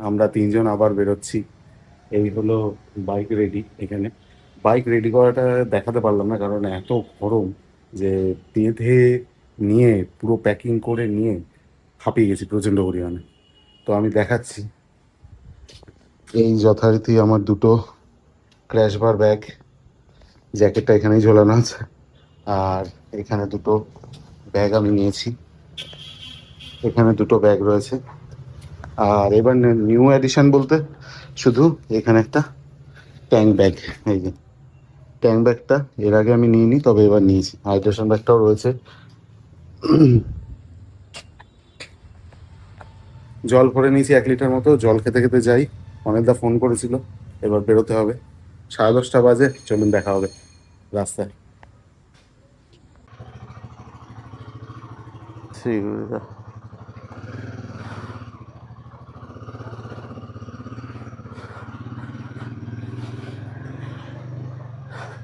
আমরা তিনজন আবার বেরোচ্ছি। এই হলো বাইক রেডি। এখানে বাইক রেডি করাটা দেখাতে পারলাম না, কারণ এত গরম যে বেঁধে নিয়ে পুরো প্যাকিং করে নিয়ে হাঁপিয়ে গেছি প্রচণ্ড পরিমাণে। তো আমি দেখাচ্ছি। এই যথারীতি আমার দুটো ক্র্যাশ বার ব্যাগ, জ্যাকেটটা এখানেই ঝোলানো আছে, আর এখানে দুটো ব্যাগ আমি নিয়েছি, এখানে দুটো ব্যাগ রয়েছে। আর এবার নিউ এডিশন বলতে শুধু এখানে একটা ট্যাঙ্ক ব্যাগ। এই যে ট্যাঙ্ক ব্যাগটা এর আগে আমি নিইনি, তবে এবার নিয়েছি। হাইড্রেশন ব্যাগটাও রয়েছে। জল ভরে নিয়েছি 1 লিটার মতো। জল খেতে খেতে যাই। অনেকদা ফোন করেছিল, এবার বেরোতে হবে। 10:30 বাজে। চলুন দেখা হবে রাস্তায়। ঠিক আছে।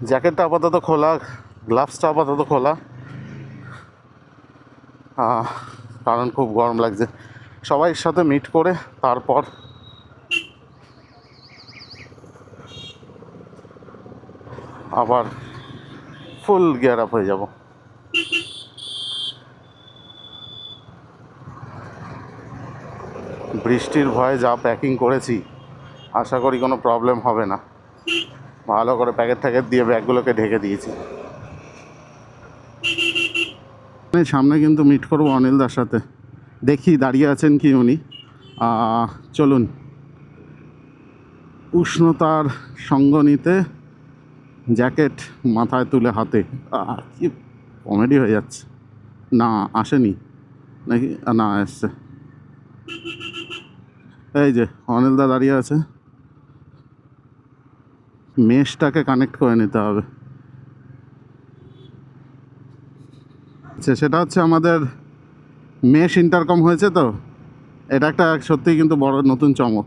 জ্যাকেটটা আপাতত খোলা, গ্লাভসটা আপাতত খোলা, কারণ খুব গরম লাগছে। সবাই সাথে মিট করে তারপর আবার ফুল গিয়ার আপ হয়ে যাব। বৃষ্টির ভয়ে যা প্যাকিং করেছি, আশা করি কোনো প্রবলেম হবে না। ভালো করে প্যাকেট ট্যাকেট দিয়ে ব্যাগগুলোকে ঢেকে দিয়েছি। সামনে কিন্তু মিট করবো অনিলদার সাথে। দেখি দাঁড়িয়ে আছেন কি উনি। চলুন উষ্ণতার সঙ্গ নিতে জ্যাকেট মাথায় তুলে হাতে। কি কমেডি হয়ে যাচ্ছে। না আসেনি নাকি? না এসছে। এই যে অনিলদা দাঁড়িয়ে আছে। মেশটাকে কানেক্ট করে নিতে হবে। সেটা হচ্ছে আমাদের মেশ ইন্টারকম হয়েছে, তো এটা একটা সত্যিই কিন্তু বড় নতুন চমক।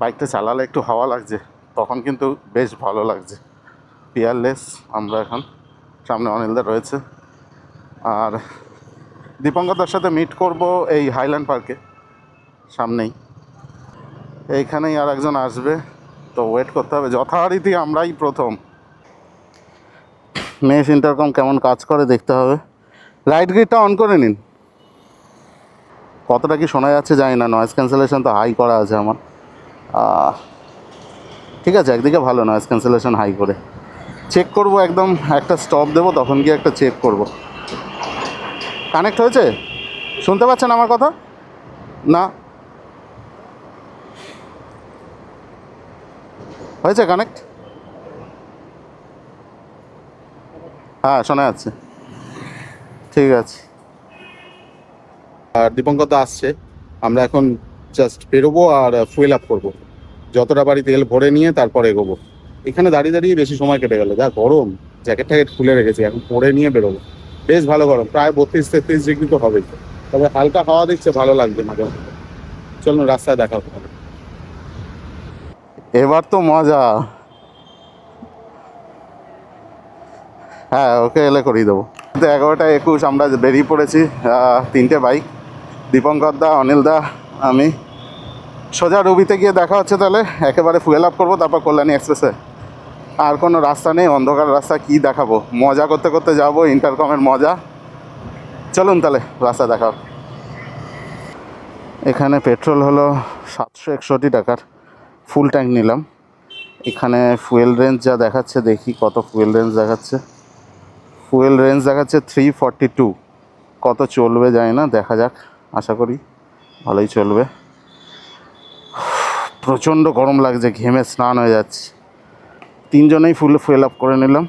বাইকটা চালালে একটু হাওয়া লাগছে, তখন কিন্তু বেশ ভালো লাগছে। পিয়ারলেস আমরা এখন। সামনে অনিলদা রয়েছে, আর দীপঙ্করদার সাথে মিট করব এই হাইল্যান্ড পার্কে সামনেই। এইখানেই আর একজন আসবে, তো ওয়েট করতে হবে। যথারীতি আমরাই প্রথম। মেশ ইন্টারকম কেমন কাজ করে দেখতে হবে। রাইট গিয়ারটা অন করে নিন। কতটা কি শোনা যাচ্ছে জানি না, নয়েজ ক্যান্সেলেশন তো হাই করা আছে আমার। ঠিক আছে, একদিকে ভালো নয়েজ ক্যান্সেলেশন হাই করে। চেক করব, একদম একটা স্টপ দেবো, তখন গিয়ে একটা চেক করব। কানেক্ট হয়েছে? শুনতে পাচ্ছেন আমার কথা? না হয়েছে কানেক্ট? হ্যাঁ শোনা যাচ্ছে। ঠিক আছে। আর দীপঙ্কর আসছে। আমরা এখন জাস্ট বেরোবো আর ফুয়েল আপ করবো। যতটা বাড়ি তেল ভরে নিয়ে তারপর এগোবো। এখানে দাঁড়িয়ে দাঁড়িয়ে বেশি সময় কেটে গেল, যা গরম। জ্যাকেট ট্যাকেট খুলে রেখেছি, এখন পরে নিয়ে বেরোবো। বেশ ভালো গরম, প্রায় 32-33 ডিগ্রি তো হবেই। তবে হালকা হাওয়া দিচ্ছে, ভালো লাগবে মাঝে মধ্যে। চলুন রাস্তায় দেখা হবে। এবার তো মজা। হ্যাঁ ওকে এলে করিয়ে দেবো। 11টা 21 আমরা বেরিয়ে পড়েছি। 3টে বাইক, দীপঙ্কর দা, অনিল দা, আমি। সোজা রুবিতে গিয়ে দেখা হচ্ছে তাহলে। একেবারে ফুয়েল আপ করবো, তারপর কল্যাণী এক্সপ্রেসে। আর কোনো রাস্তা নেই, অন্ধকার রাস্তা, কি দেখাবো। মজা করতে করতে যাবো, ইন্টারকমের মজা। চলুন তাহলে রাস্তা দেখা। এখানে পেট্রোল হলো 761 টাকার। ফুল ট্যাঙ্ক নিলাম। এখানে ফুয়েল রেঞ্জ যা দেখাচ্ছে, দেখি কত ফুয়েল রেঞ্জ দেখাচ্ছে। ফুয়েল রেঞ্জ দেখাচ্ছে 342। কত চলবে জানি না, দেখা যাক। আশা করি ভালোই চলবে। প্রচণ্ড গরম লাগছে, ঘেমে স্নান হয়ে যাচ্ছে। তিনজনেই ফুয়েল আপ করে নিলাম।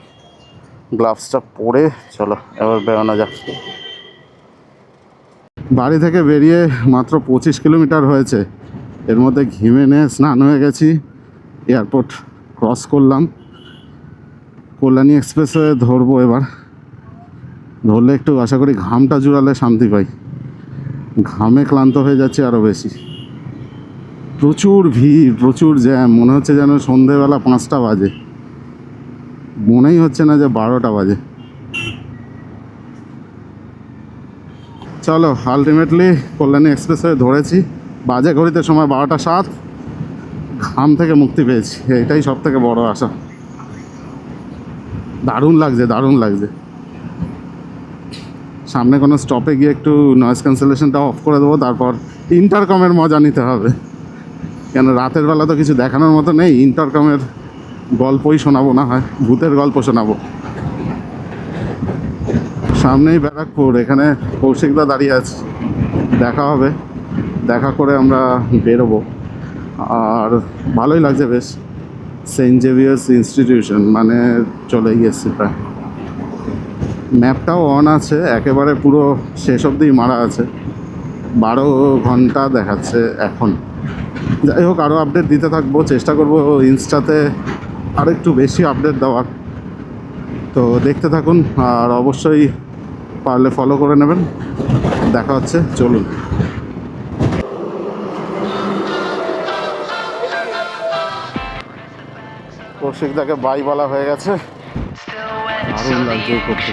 গ্লাভসটা পরে চলো এবার বেরোনো যাক। বাড়ি থেকে বেরিয়ে মাত্র 25 কিলোমিটার হয়েছে, এর মধ্যে ঘেমে নিয়ে স্নান হয়ে গেছি। এয়ারপোর্ট ক্রস করলাম, কল্যাণী এক্সপ্রেসে ধরবো এবার। ধরলে একটু আশা করি ঘামটা জুড়ালে শান্তি পাই। ঘামে ক্লান্ত হয়ে যাচ্ছে আরও বেশি। প্রচুর ভিড়, প্রচুর জ্যাম। মনে হচ্ছে যেন সন্ধেবেলা 5টা বাজে, মনেই হচ্ছে না যে 12টা বাজে। চলো আলটিমেটলি কল্যাণী এক্সপ্রেসওয়ে ধরেছি। বাজে ঘড়িতে সময় 12টা 7। ঘাম থেকে মুক্তি পেয়েছি, এটাই সব থেকে বড় আশা। দারুণ লাগছে, দারুণ লাগছে। সামনে কোনো স্টপে গিয়ে একটু নয়েজ ক্যান্সেলেশনটা অফ করে দেবো, তারপর ইন্টারকমের মজা নিতে হবে। কেন রাতের বেলা তো কিছু দেখানোর মতো নেই, ইন্টারকমের গল্পই শোনাবো, না হয় ভূতের গল্প শোনাবো। সামনেই ব্যারাকপুর, এখানে কৌশিকদা দাঁড়িয়ে আছে, দেখা হবে। দেখা করে আমরা বেরোবো। আর ভালোই লাগছে বেশ। সেন্ট জেভিয়ার্স ইনস্টিটিউশন মানে চলে গিয়েছে প্রায়। ম্যাপটাও অন আছে, একেবারে পুরো শেষ অবধি মারা আছে। 12 ঘন্টা দেখাচ্ছে এখন। যাই হোক, আরও আপডেট দিতে থাকবো, চেষ্টা করবো ইনস্টাতে আরও একটু বেশি আপডেট দেওয়ার। তো দেখতে থাকুন, আর অবশ্যই পারলে ফলো করে নেবেন। দেখা হচ্ছে, চলুন। কৌশিকদাকে বাই বলা হয়ে গেছে, দারুণ লাগছে করতে।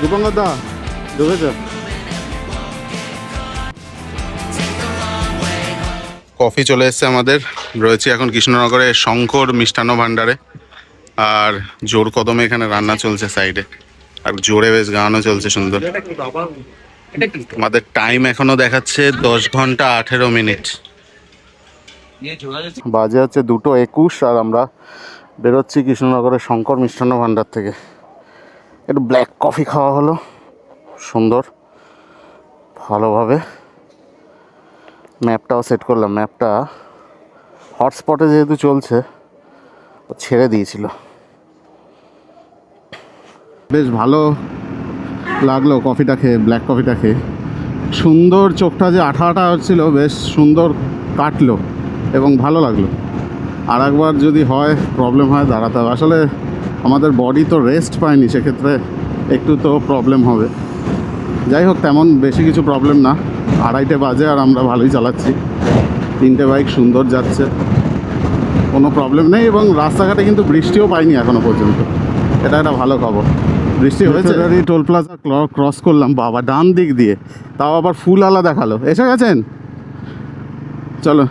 দীপঙ্কর দা ঢুকেছে। কফি চলে এসছে আমাদের, রয়েছে এখন কৃষ্ণনগরে শঙ্কর মিষ্টান্ন ভাণ্ডারে। আর জোর কদমে এখানে রান্না চলছে সাইডে, আর জোরে বেশ গানও চলছে সুন্দর। আমাদের টাইম এখনো দেখাচ্ছে 10 ঘন্টা 18 মিনিট। বাজে হচ্ছে 2:21, আর আমরা বেরোচ্ছি কৃষ্ণনগরের শঙ্কর মিষ্টান্ন ভাণ্ডার থেকে। একটু ব্ল্যাক কফি খাওয়া হলো সুন্দর ভালোভাবে। ম্যাপটাও সেট করলাম, ম্যাপটা হটস্পটে যেহেতু চলছে ছেড়ে দিয়েছিল। বেশ ভালো লাগলো কফিটা খেয়ে, ব্ল্যাক কফিটা খেয়ে। সুন্দর, চোখটা যে আঠা আঠা হচ্ছিল বেশ সুন্দর কাটলো এবং ভালো লাগলো। আর একবার যদি হয় প্রবলেম হয় দাঁড়াতে হবে। আসলে আমাদের বডি তো রেস্ট পায়নি, সেক্ষেত্রে একটু তো প্রবলেম হবে। যাই হোক, তেমন বেশি কিছু প্রবলেম না। 2:30 বাজে আর আমরা ভালোই চালাচ্ছি। 3টে বাইক সুন্দর যাচ্ছে, কোনো প্রবলেম নেই। এবং রাস্তাঘাটে কিন্তু বৃষ্টিও পাইনি এখনো পর্যন্ত, এটা একটা ভালো খবর। বৃষ্টি হয়েছে। টোল প্লাজা ক্রস করলাম, বাবা ডান দিক দিয়ে, তাও আবার ফুল আলা দেখালো। এসে গেছেন? চলো,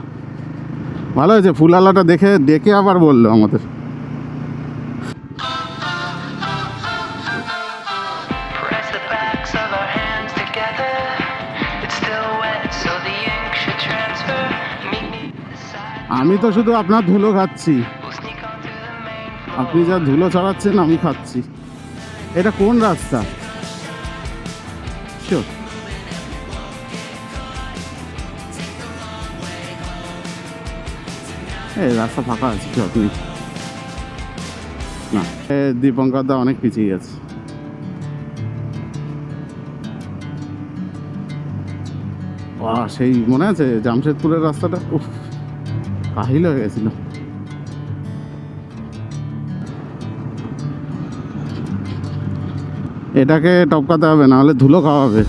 ভালো হয়েছে, ফুল আলাটা ডেকে আবার বললো আমাদের। আমি তো শুধু আপনার ধুলো খাচ্ছি, আপনি যা ধুলো ছড়াচ্ছেন আমি খাচ্ছি। এটা কোন রাস্তা? এই রাস্তা ফাঁকা আছে, আপনি না। দীপঙ্কর দা অনেক পিছিয়ে গেছে। সেই মনে আছে জামশেদপুরের রাস্তাটা, উফ কাহিল হয়ে গেছিল। এটাকে টপকাতে হবে, নাহলে ধুলো খাওয়াবে।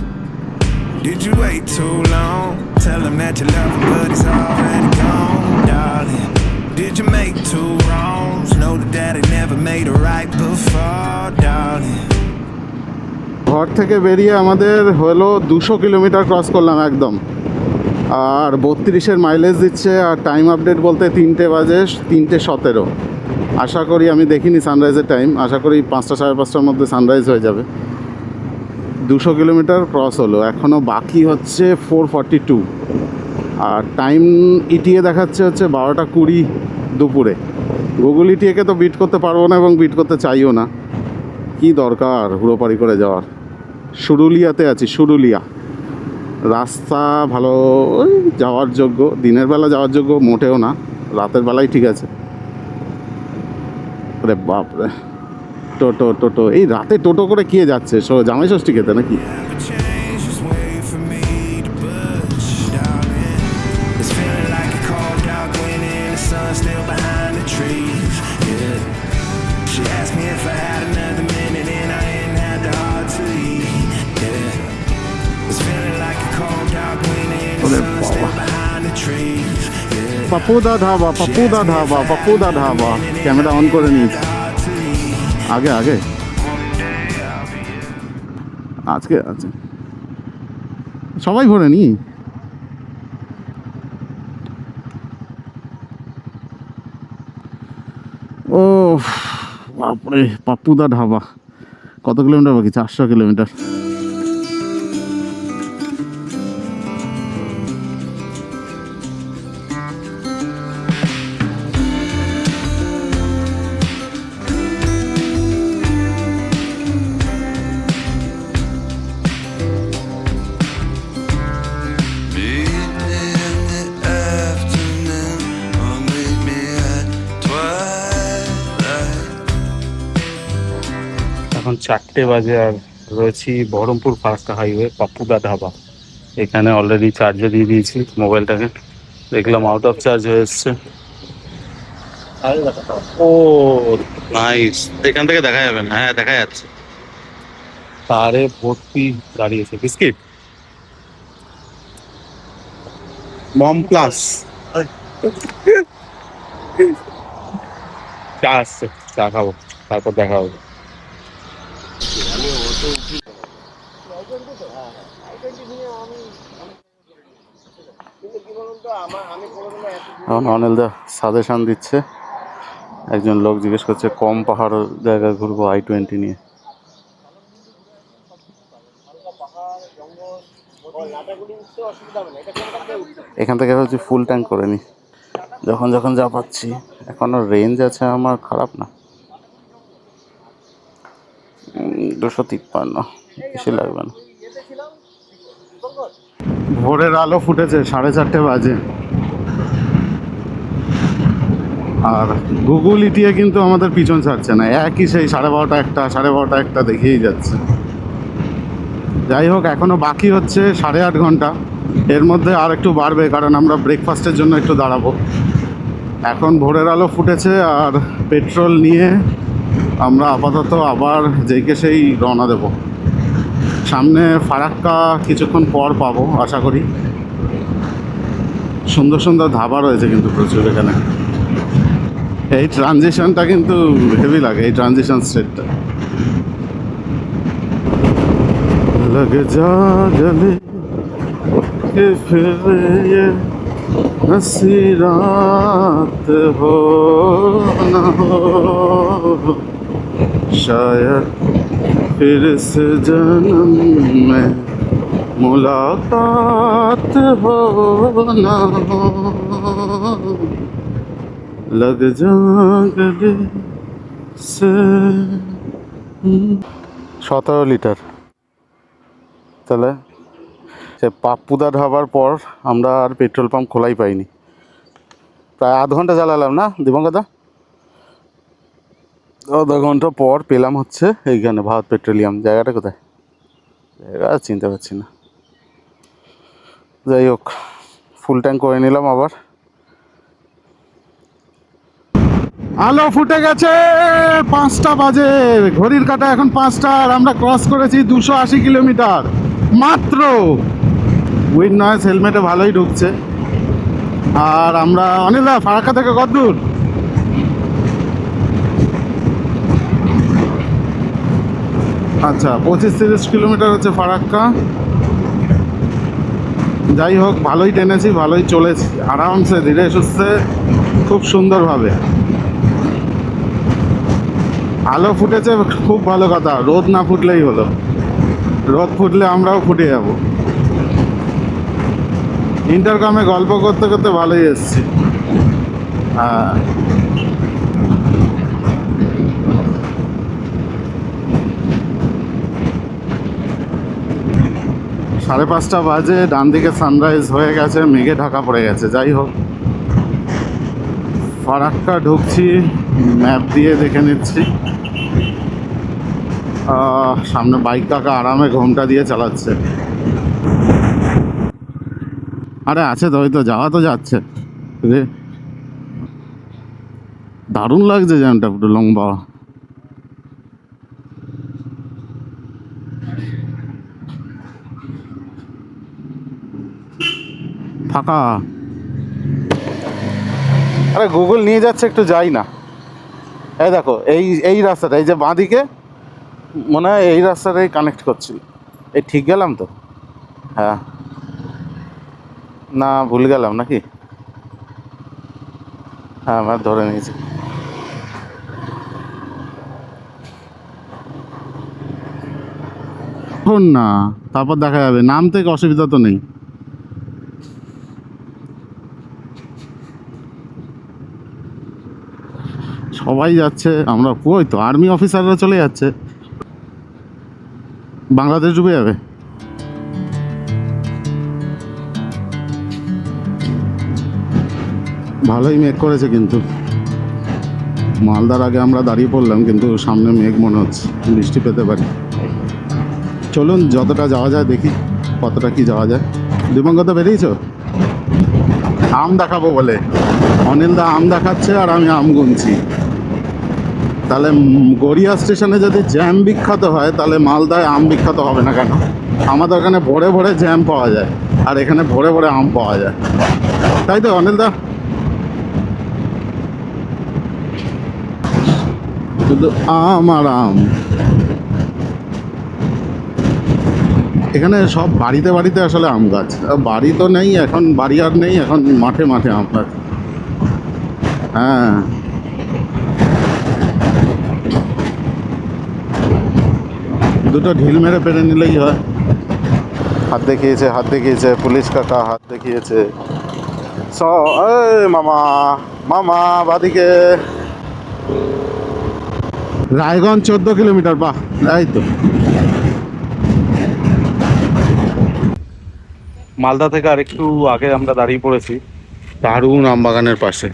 Did you wait too long? Tell him that you love him, but he's already gone, darling. Did you make two wrongs? Know that daddy never made a right before, darling. ঘর থেকে বেরিয়ে আমাদের হলো 200 কিলোমিটার ক্রস করলাম একদম। আর 32-এর mileage দিচ্ছে। আর time update বলতে 3টে বাজে 3:17। আশা করি, আমি দেখিনি সানরাইজের টাইম, আশা করি 5টা 5:30টার মধ্যে সানরাইজ হয়ে যাবে। 200 কিলোমিটার ক্রস হলো, এখনও বাকি হচ্ছে 4:42। আর টাইম ইটিএ দেখাচ্ছে হচ্ছে 12:20 দুপুরে। গুগল ইটিএকে তো বিট করতে পারবো না এবং বিট করতে চাইও না। কি দরকার হুড়োপাড়ি করে যাওয়ার। সুরুলিয়াতে আছি, সুরুলিয়া। রাস্তা ভালো, যাওয়ার যোগ্য, দিনের বেলা যাওয়ার যোগ্য মোটেও না, রাতের বেলায় ঠিক আছে। আরে বাপরে, টোটো এই রাতে টোটো করে কে যাচ্ছে? জামাই ষষ্ঠী খেতে নাকি? পাপ্পুদা ধাবা, পাপ্পুদা ধাবা, পাপ্পুদা ধাবা। ক্যামেরা অন করে নিয়েছি। আগে আগে আজকে আছে সবাই ভরে নি। ও বাপরে, পাপ্পুদা ধাবা। কত কিলোমিটার বাকি? 400 kilometre. Meet me in the afternoon, or meet me at twilight. এখন 4টে বাজে আর রয়েছি বহরমপুর ফারাক্কা হাইওয়ে, পাপ্পুদা ধাবা। এখানে অলরেডি চার্জে দিয়ে দিয়েছি মোবাইলটাকে, দেখলাম আউট অফ চার্জ হয়ে এসছে। ও নাইস, এখান থেকে দেখা যাবে না? হ্যাঁ দেখা যাচ্ছে, তারে ভর্তি দাঁড়িয়েছে। বিস্কিট মম প্লাস চা আসছে, চা খাবো, তারপর দেখা হবে। এখন অনিলদা সাজেশন দিচ্ছে। একজন লোক জিজ্ঞেস করছে কম পাহাড় জায়গায় ঘুরবো I-20 নিয়ে। এখান থেকে হচ্ছে ফুল ট্যাঙ্ক করে নি যখন যখন যা পাচ্ছি। এখনো রেঞ্জ আছে আমার, খারাপ না। 253, বেশি লাগবে না। ভোরের আলো ফুটেছে, 4:30 বাজে। আর গুগল ইটিয়ে কিন্তু আমাদের পিছন ছাড়ছে না, একই সেই 12:30 1টা 12:30 1টা দেখিয়েই যাচ্ছে। যাই হোক, এখনও বাকি হচ্ছে 8.5 ঘন্টা। এর মধ্যে আর একটু বাড়বে, কারণ আমরা ব্রেকফাস্টের জন্য একটু দাঁড়াবো। এখন ভোরের আলো ফুটেছে, আর পেট্রোল নিয়ে আমরা আপাতত আবার যেইকে সেই রওনা দেব। সামনে ফারাক্কা কিছুক্ষণ পর পাবো আশা করি। সুন্দর সুন্দর ধাবা রয়েছে কিন্তু প্রচুর এখানে। এই ট্রানজিশনটা কিন্তু হেভি লাগে, এই ট্রানজিশন স্টেটটা। लग जा गले कि फिर ये हंसी रात हो न हो, शायद फिर इस जन्म में मुलाकात हो न हो, लग जा गले से। 17 লিটার। তাহলে সে পাপ্পুদা ধাবার পর আমরা আর পেট্রোল পাম্প খোলাই পাইনি। প্রায় আধ ঘন্টা চালালাম না দিবঙ্গদা? আধা ঘন্টা পর পেলাম হচ্ছে এইখানে ভারত পেট্রোলিয়াম। জায়গাটা কোথায়? জায়গা চিনতে পারছি না। যাই হোক, ফুল ট্যাঙ্ক করে নিলাম আবার। আলো ফুটে গেছে, 5টা বাজে, ঘড়ির কাঁটা এখন 5টা। আর আমরা ক্রস করেছি 280 কিলোমিটার মাত্র। উইন্ড নয়েজ হেলমেটে ভালোই ঢুকছে। আর আমরা অনিলদা ফারাক্কা থেকে কত দূর? আচ্ছা, 25-30 কিলোমিটার হচ্ছে ফারাক্কা। যাই হোক, ভালোই টেনেছি, ভালোই চলেছি, আরামসে ধীরে সুস্থে, খুব সুন্দরভাবে। আলো ফুটেছে, খুব ভালো কথা। রোদ না ফুটলেই হলো, রোদ ফুটলে আমরাও ফুটে যাব। ইন্টারকমে গল্প করতে করতে ভালোই এসছি। হ্যাঁ, সাড়ে 5টা বাজে, ডান দিকে সানরাইজ হয়ে গেছে, মেঘে ঢাকা পড়ে গেছে। যাই হোক, ফারাক্কা ঢুকছি, ম্যাপ দিয়ে দেখে নিচ্ছি। সামনে বাইক কাকা আরামে ঘোমটা দিয়ে চালাচ্ছে। আরে আছে তো, ওই তো যাওয়া তো যাচ্ছে রে। দারুণ লাগছে জ্যামটা, একটু লম্বা। ফাঁকা। আরে গুগল নিয়ে যাচ্ছে, একটু যাই না। এই দেখো, এই এই রাস্তাটা, এই যে বাঁদিকে মনে হয় এই রাস্তাটাই কানেক্ট করছিল। এই ঠিক গেলাম তো? হ্যাঁ, না ভুল গেলাম নাকি? হ্যাঁ, আমার ধরে নিয়েছি। শোন না, তারপর দেখা যাবে, নাম থেকে অসুবিধা তো নেই। সবাই যাচ্ছে, আমরা ওই তো আর্মি অফিসাররা চলে যাচ্ছে। বাংলাদেশ ডুবে যাবে। ভালোই মেঘ করেছে কিন্তু। মালদার আগে আমরা দাঁড়িয়ে পড়লাম, কিন্তু সামনে মেঘ মনে হচ্ছে, বৃষ্টি পেতে পারি। চলুন যতটা যাওয়া যায় দেখি, কতটা কি যাওয়া যায়। দিবঙ্গত বেরিয়েছ আম দেখাবো বলে, অনিল দা আম দেখাচ্ছে আর আমি আম গুনছি। তাহলে গড়িয়া স্টেশনে যদি জ্যাম বিখ্যাত হয়, তাহলে মালদায় আম বিখ্যাত হবে না কেন? আমাদের ওখানে ভোরে ভোরে জ্যাম পাওয়া যায়, আর এখানে ভোরে ভোরে আম পাওয়া যায়, তাই তো অনিল দা? শুধু আম আর আম। এখানে সব বাড়িতে বাড়িতে আসলে আম গাছ। বাড়ি তো নেই এখন, বাড়ি আর নেই এখন, মাঠে মাঠে আম গাছ। হ্যাঁ, দুটো ঢিল মেরে পেরে নিলেই হয়। হাত দেখিয়েছে, হাত দেখিয়েছে, পুলিশ কাকা হাত দেখিয়েছে। এই মামা, মামা বাদিকে। রায়গঞ্জ 14 কিলোমিটার, বাহ, এই তো। মালদা থেকে আরেকটু আগে আমরা দাঁড়িয়ে পড়েছি দারুণ আমবাগানের পাশে।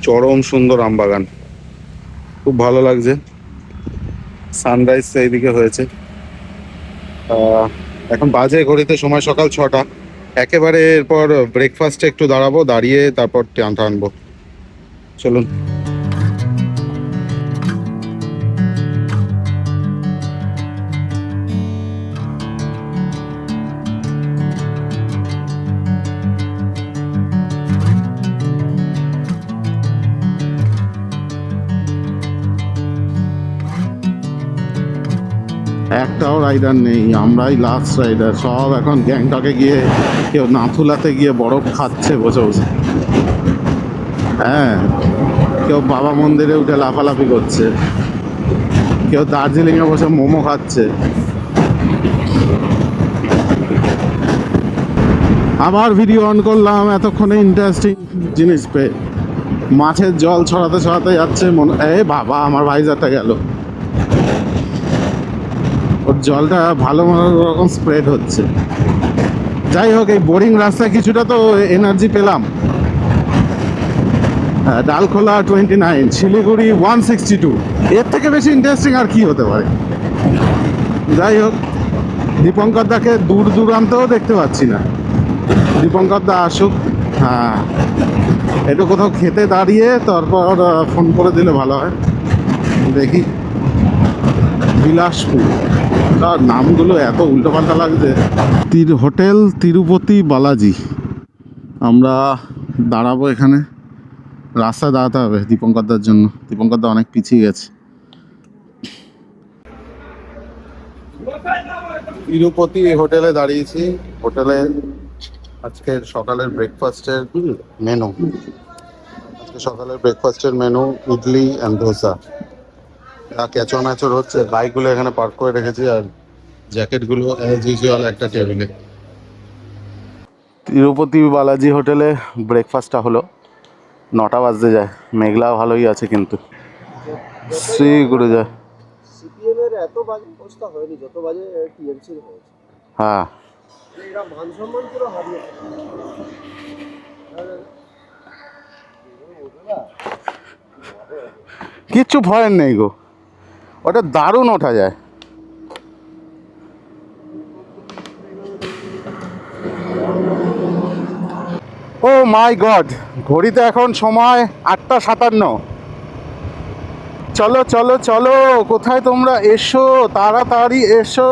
চরম সুন্দর আমবাগান, খুব ভালো লাগছে। সানরাইজ এইদিকে হয়েছে। এখন বাজে ঘড়িতে সময় সকাল 6টা। একেবারে এরপর ব্রেকফাস্টে একটু দাঁড়াবো, দাঁড়িয়ে তারপর টানবো। চলুন। একটাও রাইডার নেই, আমরাই লাস্ট রাইডার। সব এখন গ্যাংটকে গিয়ে, কেউ নাথুলাতে গিয়ে বরফ খাচ্ছে বসে বসে। হ্যাঁ, কেউ বাবা মন্দিরে উঠে লাফালাফি করছে, কেউ দার্জিলিংয়ে বসে মোমো খাচ্ছে। আবার ভিডিও অন করলাম, এতক্ষণে ইন্টারেস্টিং জিনিস পেয়ে। মাছের জল ছড়াতে ছড়াতে যাচ্ছে মনে, এই বাবা আমার ভাইজারটা গেল। ওর জলটা ভালো রকম স্প্রেড হচ্ছে। যাই হোক, এই বোরিং রাস্তায় কিছুটা তো এনার্জি পেলাম। ডালখোলা 29, শিলিগুড়ি 162। এর থেকে বেশি ইন্টারেস্টিং আর কি হতে পারে? যাই হোক, দীপঙ্কর দাকে দূর দূরান্তেও দেখতে পাচ্ছি না। দীপঙ্কর দা আসুক। হ্যাঁ, একটু কোথাও খেতে দাঁড়িয়ে তারপর ফোন করে দিলে ভালো হয়। দেখি, বিলাসপুর, তার নামগুলো এত উল্টোপাল্টা লাগছে। হোটেল তিরুপতি বালাজি। আমরা দাঁড়াবো এখানে, রাস্তায় দাঁড়াতে হবে দীপঙ্করদার জন্য। দীপঙ্করদা অনেক পিছিয়ে গেছে। তিরুপতি হোটেলে দাঁড়িয়েছি। হোটেলে আজকের সকালের ব্রেকফাস্টের মেনু, সকালের ব্রেকফাস্টের মেনু ইডলি অ্যান্ড ধোসা। ক্যাচর ম্যাচর হচ্ছে, বাইকগুলো এখানে পার্ক করে রেখেছি, আর জ্যাকেটগুলো অ্যাজ ইউজুয়াল একটা টেবিলে। তিরুপতি বালাজি হোটেলে ব্রেকফাস্টটা হলো 9টা বাজতে যায়। মেঘলা ভালোই আছে কিন্তু। শ্রী গুরুজয়। সিপিএমের এত বাজে অবস্থা হয়নি যত বাজে টিএমসির হয়েছে। হ্যাঁ, এরা মান সম্মান পুরো হারিয়ে কিচ্ছু ভয়ের নেই গো, ওটা দারুণ ওঠা যায়। ও মাই গড, ঘড়িতে এখন সময় 8টা 57। চলো চলো চলো, কোথায় তোমরা? এসো তাড়াতাড়ি এসো।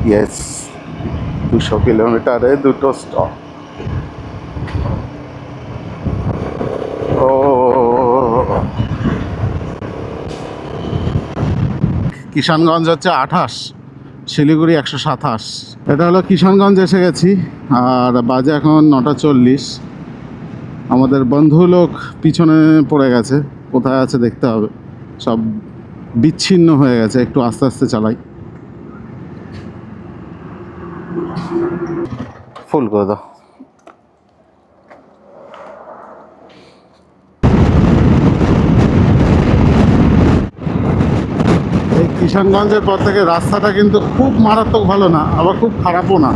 ইয়েস, 200 কিলোমিটারে 2টো স্টপ। কিষানগঞ্জ হচ্ছে 28, শিলিগুড়ি 127। এটা হলো কিষানগঞ্জ এসে গেছি, আর বাজে এখন 9:40। আমাদের বন্ধু লোক পিছনে পড়ে গেছে, কোথায় আছে দেখতে হবে, সব বিচ্ছিন্ন হয়ে গেছে। একটু আস্তে আস্তে চালাই, ফুল করে দাও। এই কিষানগঞ্জের পর থেকে রাস্তাটা কিন্তু খুব মারাত্মক ভালো না, আবার খুব খারাপও না,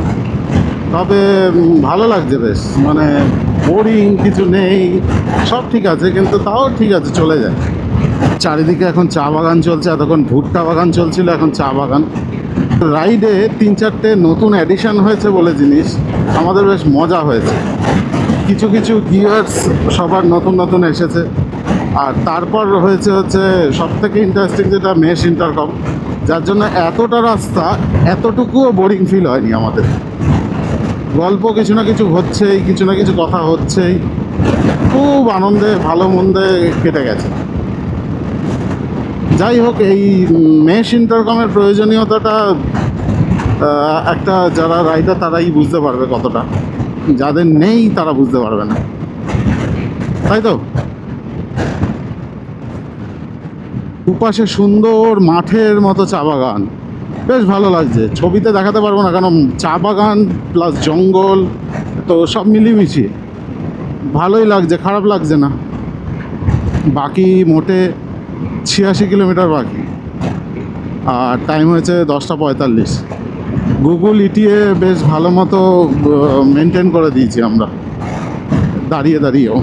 তবে ভালো লাগছে বেশ। মানে বোরিং কিছু নেই, সব ঠিক আছে, কিন্তু তাও ঠিক আছে, চলে যায়। চারিদিকে এখন চা বাগান চলছে, এতক্ষণ ভুট্টা বাগান চলছিল, এখন চা বাগান। রাইডে 3-4টে নতুন অ্যাডিশন হয়েছে বলে জিনিস, আমাদের বেশ মজা হয়েছে। কিছু কিছু গিয়ার্স সবার নতুন নতুন এসেছে, আর তারপর হয়েছে সব থেকে ইন্টারেস্টিং যেটা মেশ ইন্টারকম, যার জন্য এতটা রাস্তা এতটুকুও বোরিং ফিল হয়নি আমাদের। গল্প কিছু না কিছু হচ্ছেই, কিছু না কিছু কথা হচ্ছেই, খুব আনন্দে ভালো মন্দে কেটে গেছে। যাই হোক, এই মেশ ইন্টারকমের প্রয়োজনীয়তাটা একটা যারা রাইডার তারাই বুঝতে পারবে কতটা, যাদের নেই তারা বুঝতে পারবে না, তাই তো। দুপাশে সুন্দর মাঠের মতো চা বাগান, বেশ ভালো লাগছে। ছবিতে দেখাতে পারবো না, কারণ চা বাগান প্লাস জঙ্গল তো সব মিলিয়ে ভালোই লাগছে, খারাপ লাগছে না। বাকি মোটে 86 কিলোমিটার বাকি, আর টাইম হয়েছে 10:45। গুগল ইটিএ বেশ ভালো মতো মেনটেন করে দিয়েছি আমরা, দাঁড়িয়ে দাঁড়িয়েও,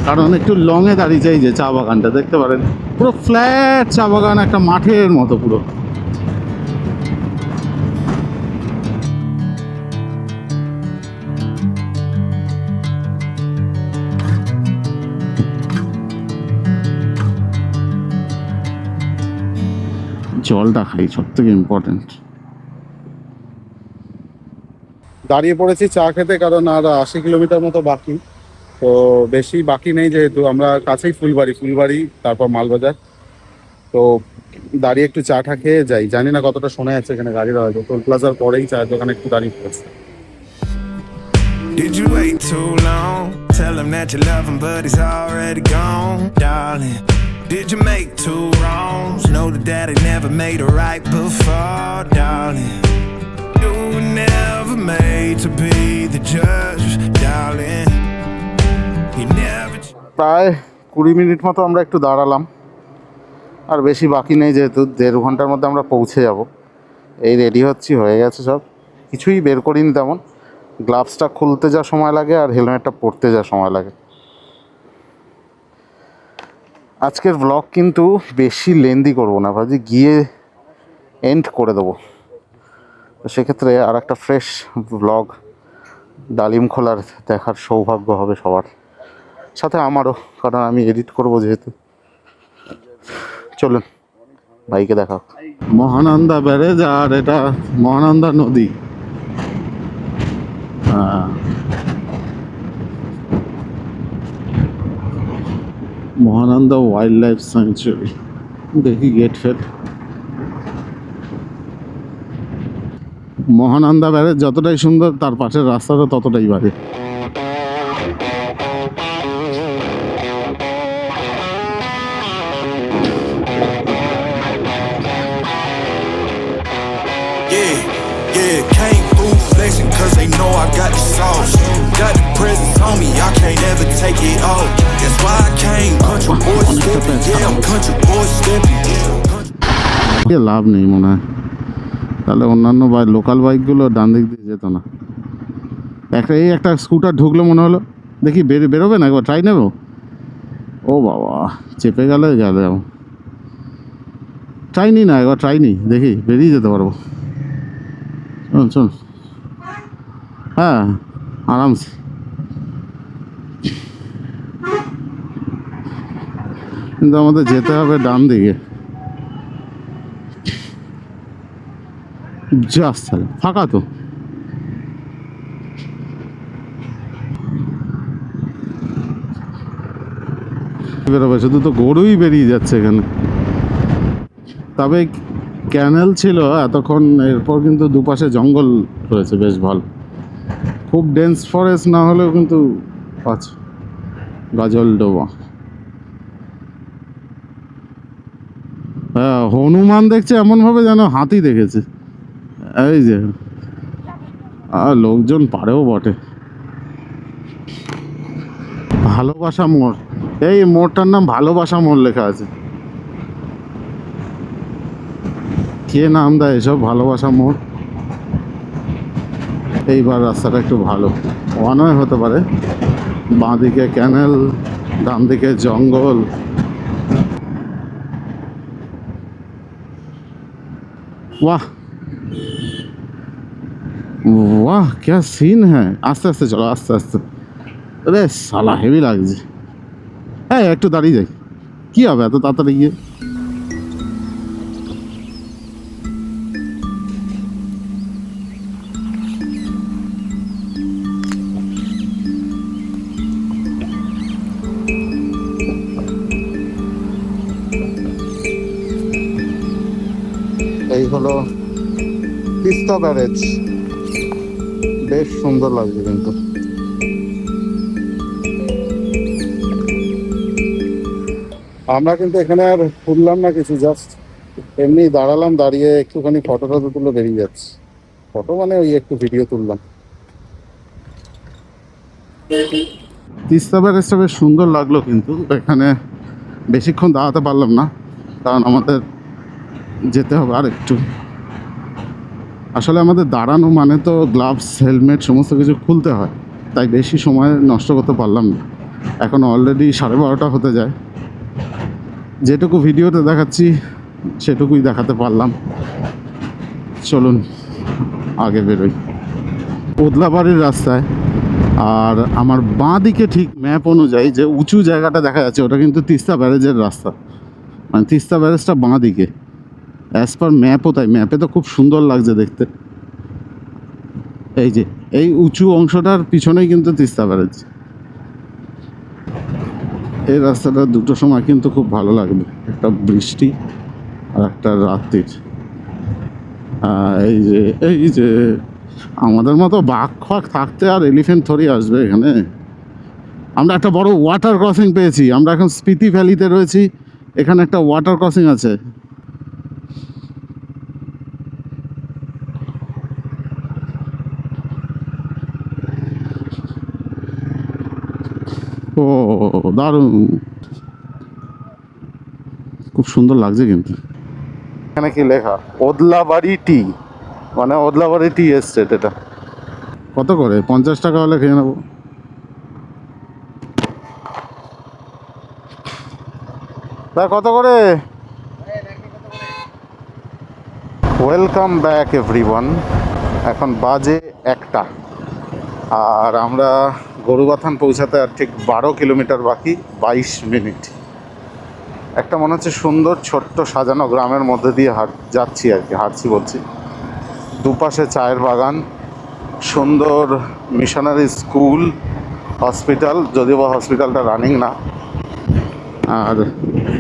কারণ একটু লংয়ে দাঁড়িয়ে যাই। যে চা বাগানটা দেখতে পারেন, পুরো ফ্ল্যাট চা বাগান, একটা মাঠের মতো পুরো। জলটা খাই, সব থেকে ইম্পর্টেন্ট। দাঁড়িয়ে পড়েছি চা খেতে, কারণ আর 80 কিলোমিটার মতো বাকি। তো বেশি বাকি নেই, যেহেতু আমরা কাছেই ফুলবাড়ি তারপর মালবাজার। তো দাঁড়িয়ে একটু চাটা খেয়ে যাই। জানি না কতটা শোনা যাচ্ছে এখানে গাড়ির আওয়াজ, টোল প্লাজার পরেই চায়ের দোকানে একটু দাঁড়িয়ে পড়েছে। Did you wait too long? Tell him that you love him, but he's already gone, darling. Did you make two wrongs? Know that daddy never made a right before, darling. You were never made to be the judge, darling. You never. প্রায় 20 minute মতো আমরা একটু দাঁড়ালাম, আর বেশি বাকি নেই, যেহেতু 1.5 ঘন্টার মধ্যে আমরা পৌঁছে যাব। এই রেডি হচ্ছি, হয়ে গেছে সব, কিছুই বের করিনি তেমন। গ্লাভসটা খুলতে যা সময় লাগে আর হেলমেটটা পরতে যা সময় লাগে। আজকের ব্লগ কিন্তু বেশি লেন্দি করব না, ভাবছি গিয়ে এন্ড করে দেবো। তো সেক্ষেত্রে আর একটা ফ্রেশ ব্লগ ডালিম খোলার দেখার সৌভাগ্য হবে সবার সাথে, আমারও, কারণ আমি এডিট করব যেহেতু। চলুন ভাইকে দেখাও। মহানন্দা ব্যারেজ, আর এটা মহানন্দা নদী। Mahananda wild life sanctuary. দেখি গেট ফেট। মহানন্দা ব্যারেজ যতটাই সুন্দর, তার পাশের রাস্তাটা ততটাই বাজে। Can't fool flexing cause they know I got the sauce. Got the presence on me, I can't ever take it off. That's why I came country boy stepping. Yeah, I'm country boy stepping. লাভ নেই মনে হয়, তাহলে অন্যান্য local বাইকগুলো ডান দিক দিয়ে যেত না। একটা স্কুটার ঢুকলো মনে হলো, দেখি বেরোবে না, একবার ট্রাই নেবো। ও বাবা, চেপে গেলে ট্রাই নি না, একবার ট্রাই নি, দেখি বেরিয়ে যেতে পারবো। চল, হ্যাঁ আরামসে। কিন্তু আমাদের যেতে হবে ডান দিকে। জাস্ট ফাঁকা তো, বেরোবে, শুধু তো গরুই বেরিয়ে যাচ্ছে এখানে। তবে ক্যানেল ছিল এতক্ষণ, এরপর কিন্তু দুপাশে জঙ্গল রয়েছে বেশ ভালো। খুব ডেন্স ফরেস্ট না হলেও কিন্তু আছে। গাজলডোবা, হ্যাঁ হনুমান দেখছে এমনভাবে যেন হাতি দেখেছে। এই যে আর লোকজন পারেও বটে। ভালোবাসা মোড়, এই মোড়টার নাম ভালোবাসা মোড় লেখা আছে। কে নাম দেয় এসব, ভালোবাসা মোড়। এইবার রাস্তাটা একটু ভালো, ওয়ান ওয়ে হতে পারে। বাঁ দিকে ক্যানেল, ডান দিকে জঙ্গল। वाह वाह क्या सीन है। আস্তে আস্তে চলো, আস্তে আস্তে। আরে সালা হেভি লাগছে। হ্যাঁ একটু দাঁড়িয়ে যাই, কি হবে এত তাড়াতাড়ি গিয়ে। এই হলো তিস্তা ব্যারেজ, বেশ সুন্দর লাগছে কিন্তু। আমরা কিন্তু এখানে আর ঘুরলাম না কিছু, জাস্ট এমনি দাঁড়ালাম, দাঁড়িয়ে একটুখানি ফটো টটো তুলে বেরিয়ে যাচ্ছি। ফটো মানে ওই একটু ভিডিও তুললাম। তিস্তা ব্যারেজটা বেশ সুন্দর লাগলো, কিন্তু এখানে বেশিক্ষণ দাঁড়াতে পারলাম না, কারণ আমাদের যেতে হবে আর একটু। আসলে আমাদের দাঁড়ানো মানে তো গ্লাভস, হেলমেট সমস্ত কিছু খুলতে হয়, তাই বেশি সময় নষ্ট করতে পারলাম না। এখন অলরেডি 12:30 হতে যায়। যেটুকু ভিডিওতে দেখাচ্ছি সেটুকুই দেখাতে পারলাম। চলুন আগে বেরোই। ওদলাবাড়ির রাস্তায়, আর আমার বাঁ দিকে ঠিক ম্যাপ অনুযায়ী যে উঁচু জায়গাটা দেখা যাচ্ছে ওটা কিন্তু তিস্তা ব্যারেজের রাস্তা, মানে তিস্তা ব্যারেজটা বাঁ দিকে অ্যাজ পার ম্যাপও। তাই ম্যাপে তো খুব সুন্দর লাগছে দেখতে। এই যে এই উঁচু অংশটার পিছনেই কিন্তু তিস্তা ব্যারেজ। এই রাস্তাটা দুটো সময় কিন্তু খুব ভালো লাগবে, একটা বৃষ্টি আর একটা রাত্রির। এই যে আমাদের মতো বাঘ ফাঘ থাকতে আর এলিফ্যান্ট থরি আসবে এখানে। আমরা একটা বড় ওয়াটার ক্রসিং পেয়েছি, আমরা এখন স্পিতি ভ্যালিতে রয়েছি। এখানে একটা ওয়াটার ক্রসিং আছে। ও দারুণ, খুব সুন্দর লাগছে কিন্তু। এখানে কি লেখা, ওদলাবাড়ি টি, মানে ওদলাবাড়ি টি এস্টেট। এটা কত করে? 50 টাকা হলে খেয়ে নেবো। তা কত করে? Welcome back everyone. এখন বাজে 1টা, আর আমরা গরুবাথান পৌঁছাতে আর ঠিক 12 কিলোমিটার বাকি, 22 মিনিট। একটা মনে হচ্ছে সুন্দর ছোট্ট সাজানো গ্রামের মধ্যে দিয়ে যাচ্ছি আর কি, হাঁটছি বলছি। দুপাশে চায়ের বাগান, সুন্দর মিশনারি স্কুল, হসপিটাল, যদিও বা হসপিটালটা রানিং না, আর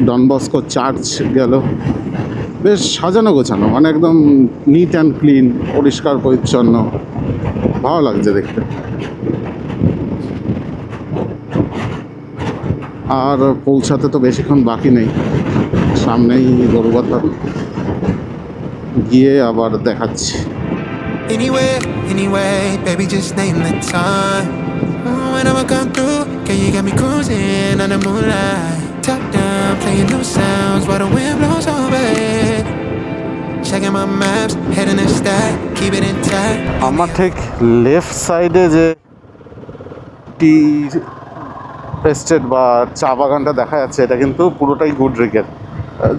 ডন বস্কো চার্চ গেল। বেশ সাজানো গোছানো, মানে একদম নিট অ্যান্ড ক্লিন, পরিষ্কার পরিচ্ছন্ন, ভালো লাগছে দেখতে। আর পৌঁছাতে তো বেশিক্ষণ বাকি নেই, সামনেই গরুবাথান, গিয়ে আবার দেখাচ্ছি। Anyway, baby, just name the time. When I'ma come through, can you get me cruising on the moonlight? Top down, playing new sounds while the wind blows over it. Checking my maps, heading the stack, keep it intact. আমার ঠিক left সাইডে যে tea estate বা চা বাগানটা দেখা যাচ্ছে, এটা কিন্তু পুরোটাই গুডরিকের।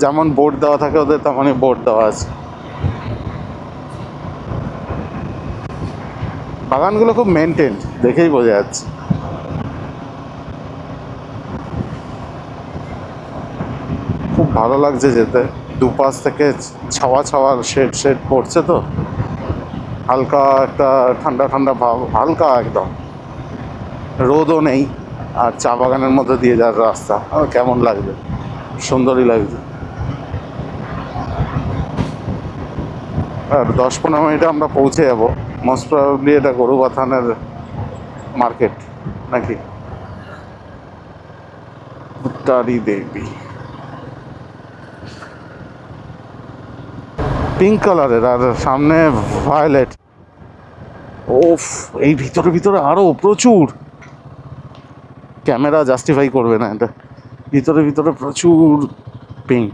যেমন বোর্ড দেওয়া থাকে ওদের, তেমনই বোর্ড দেওয়া আছে। বাগানগুলো খুব মেনটেন্ড, দেখেই বোঝা যাচ্ছে। খুব ভালো লাগছে যেতে, দুপাশ থেকে ছাওয়া ছাওয়ার শেড পড়ছে, তো হালকা একটা ঠান্ডা ঠান্ডা ভাব, হালকা একদম, রোদও নেই। আর চা বাগানের মধ্যে দিয়ে যাওয়ার রাস্তা, কেমন লাগবে, সুন্দরই লাগছে। আর 10-15 মিনিটে আমরা পৌঁছে যাবো। মোস্ট প্রবাবলি এটা গরুবাথানের মার্কেট নাকি। ভুট্টারি দেবী পিঙ্ক কালারের আর সামনে ভায়োলেট। ওফ, এই ভিতরে ভিতরে আরো প্রচুর, ক্যামেরা জাস্টিফাই করবে না এটা। ভিতরে ভিতরে প্রচুর পিঙ্ক।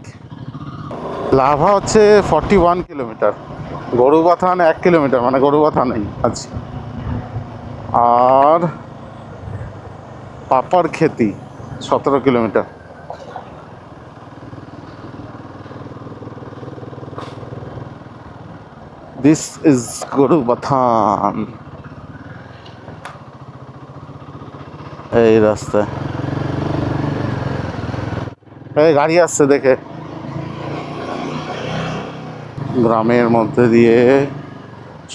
লাভা হচ্ছে 41 কিলোমিটার, গরুবাথান 1 কিলোমিটার, মানে গরুবাথানেই আছে। আর পাপার খেতি 17 কিলোমিটার। This is Gorubathan. এই রাস্তায় এই গাড়ি আসছে দেখে, গ্রামের মধ্যে দিয়ে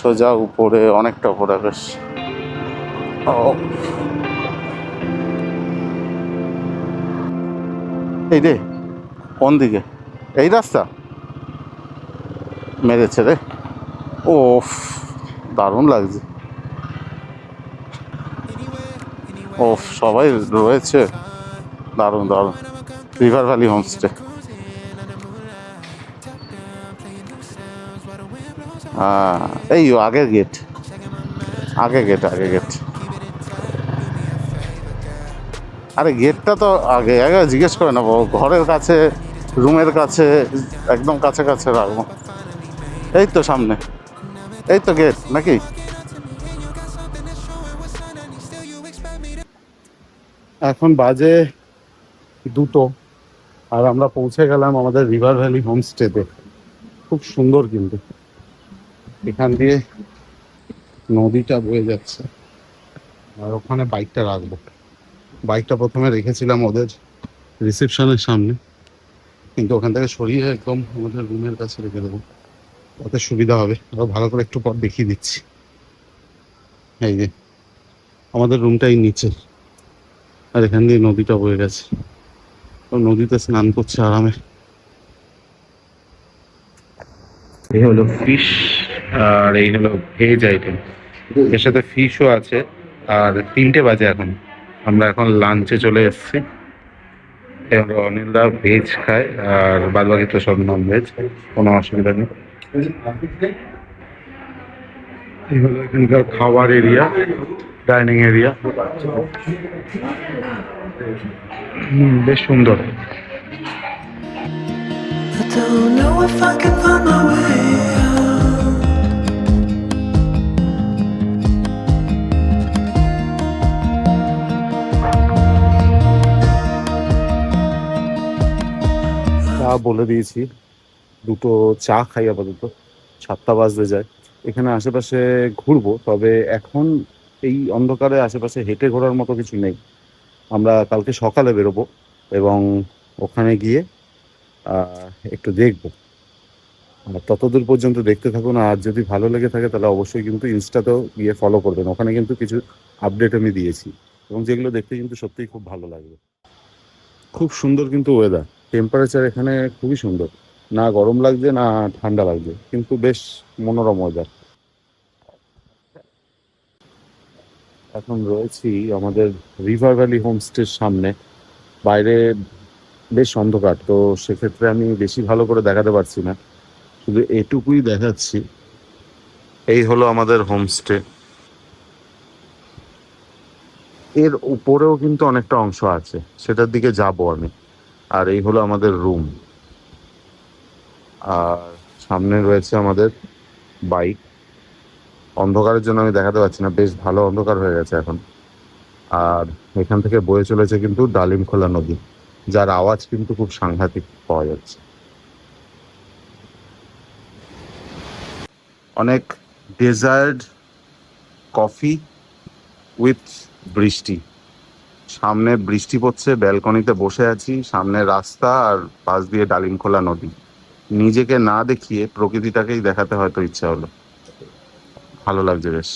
সোজা উপরে, অনেকটা উপরে বেশ। এই রে, কোন দিকে? এই রাস্তা মেরেছে রে। ও, দারুণ লাগছে। ও, সবাই রয়েছে, দারুণ দারুণ। River valley homestay. এই আগের গেট, আগে গেট, আগে গেট। আরে গেটটা তো আগে আগে জিজ্ঞেস করে নেবো। ঘরের কাছে, রুমের কাছে, একদম কাছে কাছে রাখবো। এই তো সামনে, এই তো গেট নাকি। এখন বাজে 2টো, আর আমরা পৌঁছে গেলাম আমাদের রিভার ভ্যালি হোমস্টেতে। খুব সুন্দর, কিন্তু এখান দিয়ে নদীটা বয়ে যাচ্ছে। আর ওখানে বাইকটা রাখবো। বাইকটা প্রথমে রেখেছিলাম ওদের রিসেপশনের সামনে, কিন্তু ওখান থেকে সরিয়ে একদম আমাদের রুমের কাছে রেখে দেবো, তাতে সুবিধা হবে। আরো ভালো করে একটু পর দেখিয়ে দিচ্ছি। এই যে আমাদের রুমটাই নিচে, আর এখান দিয়ে নদীটা বয়ে গেছে। তো নদীতে স্নান করছে আরামে। এই হলো ফিশ, আর এই হলো ভেজ আইটেম। এর সাথে ফিশও আছে। আর 3টে বাজে এখন, আমরা এখন লাঞ্চে চলে এসেছি। এবার অনিলদা ভেজ খায়, আর বাদ বাকি তো সব নন ভেজ, কোনো অসুবিধা নেই। এই হলো এখানকার খাবার এরিয়া, ডাইনিং এরিয়া। বেশ সুন্দর। I don't know if I can find my way out. চা বলে দিয়েছি, 2টো চা খাই আপাতত। 7টা বাজতে যায়। এখানে আশেপাশে ঘুরবো, তবে এখন এই অন্ধকারে আশেপাশে হেঁটে ঘোরার মতো কিছু নেই। আমরা কালকে সকালে বেরোবো এবং ওখানে গিয়ে একটু দেখবো। আর ততদূর পর্যন্ত দেখতে থাকুন। আর যদি ভালো লেগে থাকে তাহলে অবশ্যই কিন্তু ইনস্টাতেও গিয়ে ফলো করবেন। ওখানে কিন্তু কিছু আপডেট আমি দিয়েছি, এবং যেগুলো দেখতে কিন্তু সত্যিই খুব ভালো লাগবে। খুব সুন্দর কিন্তু ওয়েদার, টেম্পারেচার এখানে খুবই সুন্দর। না গরম লাগছে না ঠান্ডা লাগছে, কিন্তু বেশ মনোরম ওয়েদার। এখন রয়েছি আমাদের রিভার ভ্যালি হোমস্টের সামনে। বাইরে বেশ অন্ধকার, তো সেক্ষেত্রে আমি বেশি ভালো করে দেখাতে পারছি না, শুধু এটুকুই দেখাচ্ছি। এই হলো আমাদের হোমস্টে। এর উপরেও কিন্তু অনেকটা অংশ আছে, সেটার দিকে যাব আমি। আর এই হলো আমাদের রুম, আর সামনে রয়েছে আমাদের বাইক। অন্ধকারের জন্য আমি দেখাতে পারছি না, বেশ ভালো অন্ধকার হয়ে গেছে এখন। আর এখান থেকে বয়ে চলেছে কিন্তু ডালিমখোলা নদী, যার আওয়াজ কিন্তু খুব সাংঘাতিক পাওয়া যাচ্ছে। অনেক ডেজার্ট কফি উইথ বৃষ্টি। সামনে বৃষ্টি পড়ছে, ব্যালকনিতে বসে আছি, সামনে রাস্তা আর পাশ দিয়ে ডালিমখোলা নদী। নিজেকে না দেখিয়ে প্রকৃতিটাকেই দেখাতে হয়তো ইচ্ছা হলো। ভালো লাগছে বেশ।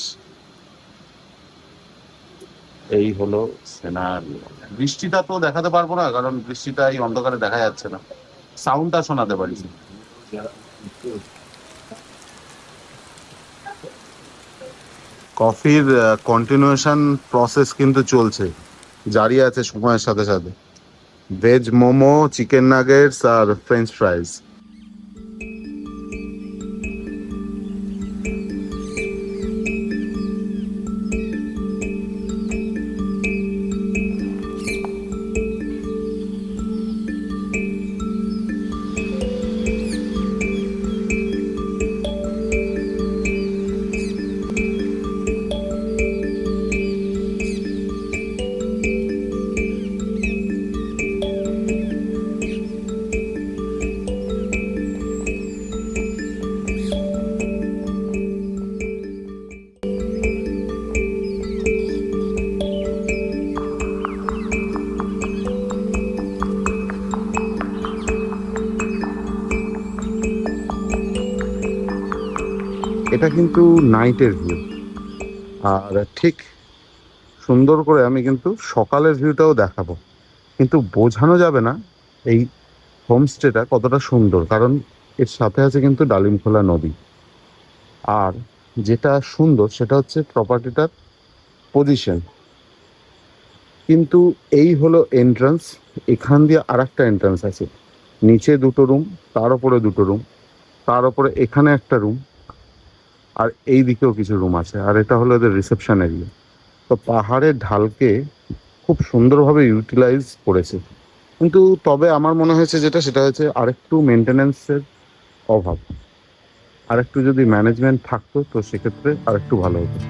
এই হলো সিনারিও। বৃষ্টিটা তো দেখাতে পারবো না, কারণ বৃষ্টিটা এই অন্ধকারে দেখা যাচ্ছে না। সাউন্ডটা শোনাতে পারি। কফির কন্টিনিউশন প্রসেস কিন্তু চলছে, জারি আছে সময়ের সাথে সাথে। ভেজ মোমো, চিকেন নাগেটস আর ফ্রেঞ্চ ফ্রাইজ। এটা কিন্তু নাইটের ভিউ, আর ঠিক সুন্দর করে আমি কিন্তু সকালের ভিউটাও দেখাবো, কিন্তু বোঝানো যাবে না এই হোমস্টেটা কতটা সুন্দর, কারণ এর সাথে আছে কিন্তু ডালিমখোলা নদী। আর যেটা সুন্দর সেটা হচ্ছে প্রপার্টিটার পজিশন। কিন্তু এই হলো এন্ট্রান্স, এখান দিয়ে আর একটা এন্ট্রান্স আছে, নিচে দুটো রুম, তার উপরে দুটো রুম, তার উপরে এখানে একটা রুম, আর এই দিকেও কিছু রুম আছে, আর এটা হলো এদের রিসেপশন এরিয়া। তো পাহাড়ের ঢালকে খুব সুন্দরভাবে ইউটিলাইজ করেছে, কিন্তু তবে আমার মনে হয়েছে যেটা সেটা হচ্ছে আরেকটু মেনটেন্যান্সের অভাব। আরেকটু যদি ম্যানেজমেন্ট থাকতো তো সেক্ষেত্রে আরেকটু ভালো হতো।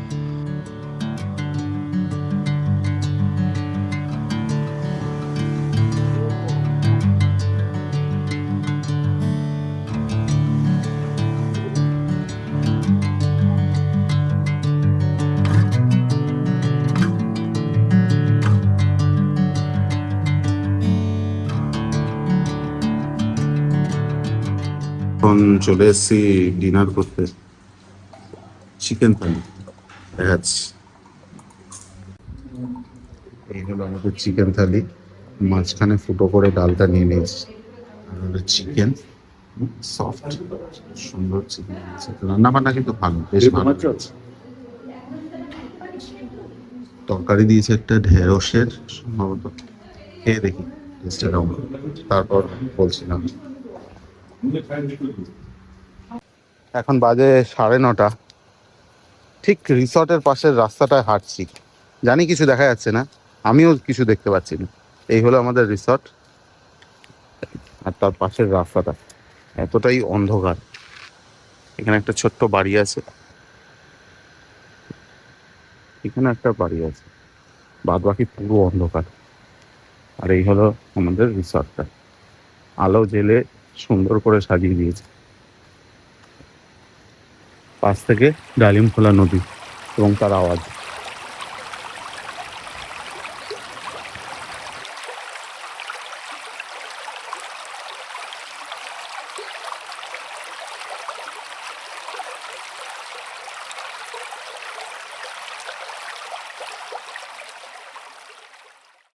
এখন চলে এসেছি ডিনার করতে, চিকেন থালি দেখাচ্ছি। এই হলো আমাদের চিকেন থালি, মাঝখানে ফুটো করে ডালটা নিয়ে নিয়েছি, আর হলো চিকেন, সফট সুন্দর চিকেন। রান্না বান্না কিন্তু ভালো, বেশ ভালো। তরকারি দিয়েছে একটা ঢেঁড়সের, সম্ভবত খেয়ে দেখি টেস্টটা কেমন, তারপর বলছিলাম। এখন বাজে 9:30, ঠিক রিসর্টের পাশের রাস্তাটায় হাঁটছি, জানি কিছু দেখা যাচ্ছে না, আমিও কিছু দেখতে পাচ্ছি না। এই হলো আমাদের রিসর্ট, আর তার পাশের রাস্তাটা এতটাই অন্ধকার। এখানে একটা ছোট্ট বাড়ি আছে, এখানে একটা বাড়ি আছে, বাদ বাকি পুরো অন্ধকার। আর এই হলো আমাদের রিসর্টটা, আলো জেলে সুন্দর করে সাজিয়ে দিয়েছে। পাশ থেকে ডালিমখোলা নদী এবং তার আওয়াজ।